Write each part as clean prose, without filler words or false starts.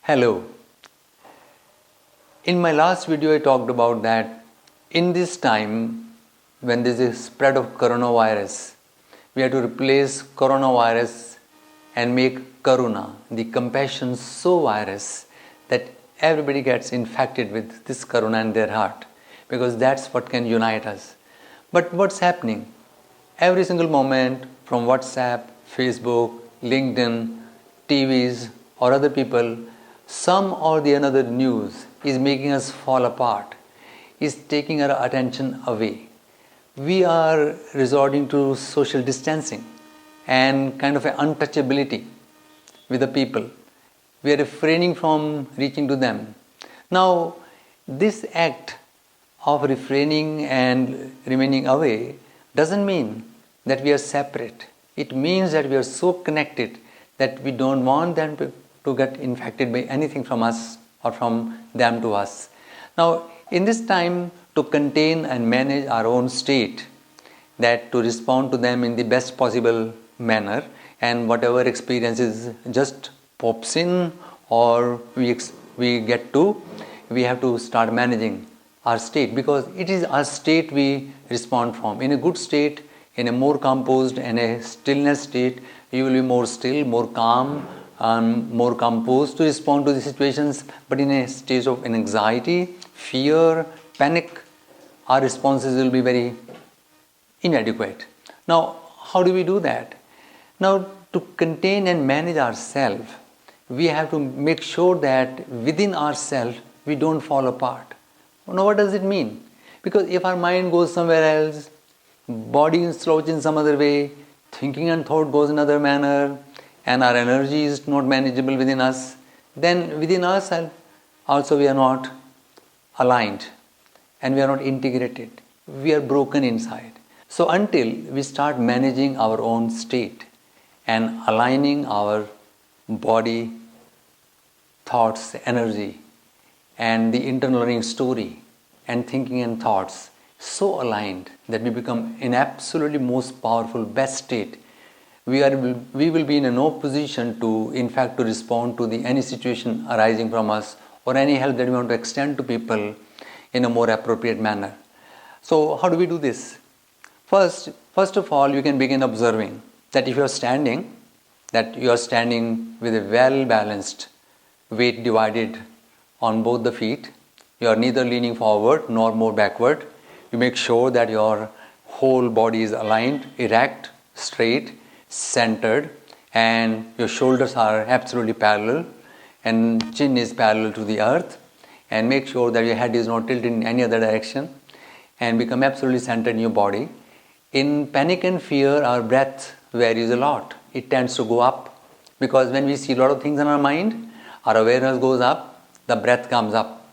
Hello. In my last video, I talked about that in this time when there is a spread of coronavirus, we have to replace coronavirus and make karuna, the compassion so virus, that everybody gets infected with this karuna in their heart, because that's what can unite us. But what's happening? Every single moment from WhatsApp, Facebook, LinkedIn, TVs, or other people, some or the another news is making us fall apart, is taking our attention away. We are resorting to social distancing and kind of an untouchability with the people. We are refraining from reaching to them. Now, this act of refraining and remaining away doesn't mean that we are separate. It means that we are so connected that we don't want them to get infected by anything from us or from them to us. Now, in this time, to contain and manage our own state, that to respond to them in the best possible manner, and whatever experiences just pops in or we have to start managing our state, because it is our state we respond from. In a good state, in a more composed and a stillness state, you will be more still, more calm, and more composed to respond to the situations. But in a state of anxiety, fear, panic, our responses will be very inadequate. Now, how do we do that? Now, to contain and manage ourselves, we have to make sure that within ourselves we don't fall apart. Now, what does it mean? Because if our mind goes somewhere else, body is slouched in some other way, thinking and thought goes in another manner, and our energy is not manageable within us, then within ourselves also we are not aligned and we are not integrated. We are broken inside. So until we start managing our own state and aligning our body, thoughts, energy, and the internal learning story and thinking and thoughts so aligned that we become in absolutely most powerful best state, we will be in a no position to, in fact, to respond to any situation arising from us or any help that we want to extend to people in a more appropriate manner. So how do we do this? First of all, you can begin observing that if you are standing, that you are standing with a well-balanced weight divided on both the feet. You are neither leaning forward nor more backward. You make sure that your whole body is aligned, erect, straight, centered, and your shoulders are absolutely parallel and chin is parallel to the earth, and make sure that your head is not tilted in any other direction and become absolutely centered in your body. In panic and fear, our breath varies a lot. It tends to go up, because when we see a lot of things in our mind, our awareness goes up, the breath comes up.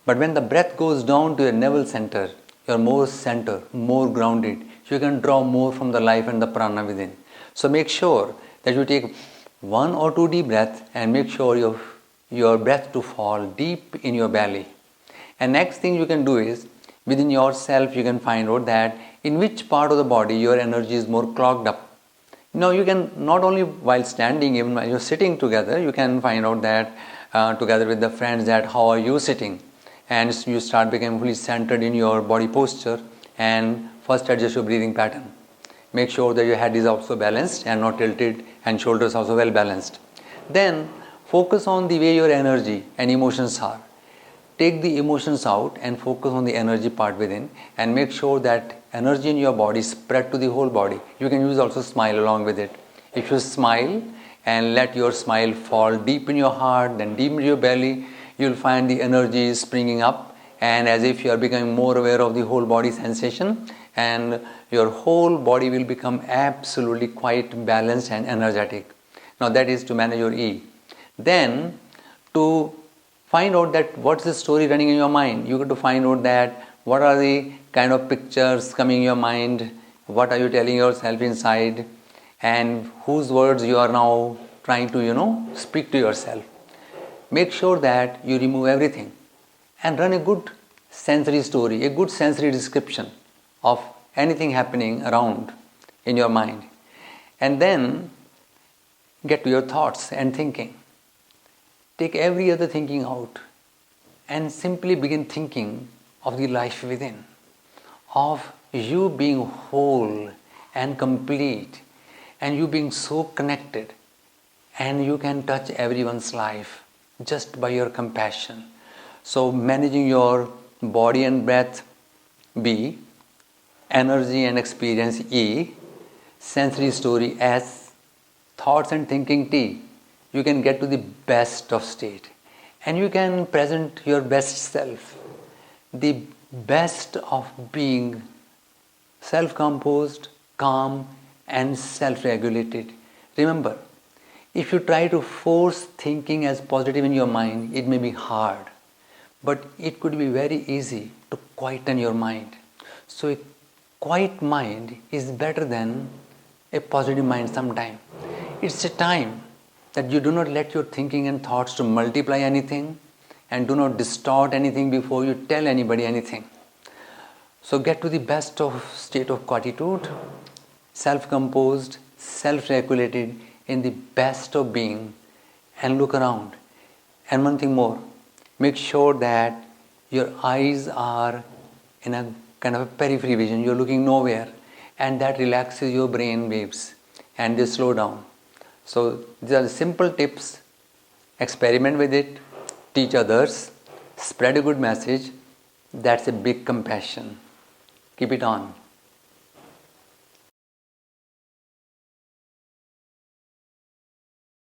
But when the breath goes down to your navel center, you're more center, more grounded. You can draw more from the life and the prana within. So make sure that you take 1 or 2 deep breaths and make sure your breath to fall deep in your belly. And next thing you can do is, within yourself you can find out that in which part of the body your energy is more clogged up. Now you can, not only while standing, even while you're sitting together, you can find out that together with the friends, that how are you sitting, and you start becoming fully centered in your body posture, and first adjust your breathing pattern. Make sure that your head is also balanced and not tilted, and shoulders also well balanced. Then focus on the way your energy and emotions are. Take the emotions out and focus on the energy part within, and make sure that energy in your body spread to the whole body. You can use also smile along with it. If you smile and let your smile fall deep in your heart, then deep in your belly, you'll find the energy springing up, and as if you are becoming more aware of the whole body sensation, and your whole body will become absolutely quite balanced and energetic. Now that is to manage your E. Then to find out that what's the story running in your mind. You got to find out that what are the kind of pictures coming in your mind, what are you telling yourself inside, and whose words you are now trying to speak to yourself. Make sure that you remove everything and run a good sensory story, a good sensory description of anything happening around in your mind, and then get to your thoughts and thinking. Take every other thinking out and simply begin thinking of the life within, of you being whole and complete, and you being so connected, and you can touch everyone's life just by your compassion. So, managing your body and breath, B, energy and experience, E, sensory story, S, thoughts and thinking, T. You can get to the best of state and you can present your best self, the best of being self-composed, calm and self-regulated. Remember, if you try to force thinking as positive in your mind, it may be hard, but it could be very easy to quieten your mind. So a quiet mind is better than a positive mind sometime. It's a time that you do not let your thinking and thoughts to multiply anything and do not distort anything before you tell anybody anything. So get to the best of state of quietude, self-composed, self-regulated, in the best of being, and look around. And one thing more, make sure that your eyes are in a kind of a periphery vision, you're looking nowhere, and that relaxes your brain waves and they slow down. So these are the simple tips. Experiment with it, teach others, spread a good message. That's a big compassion. Keep it on.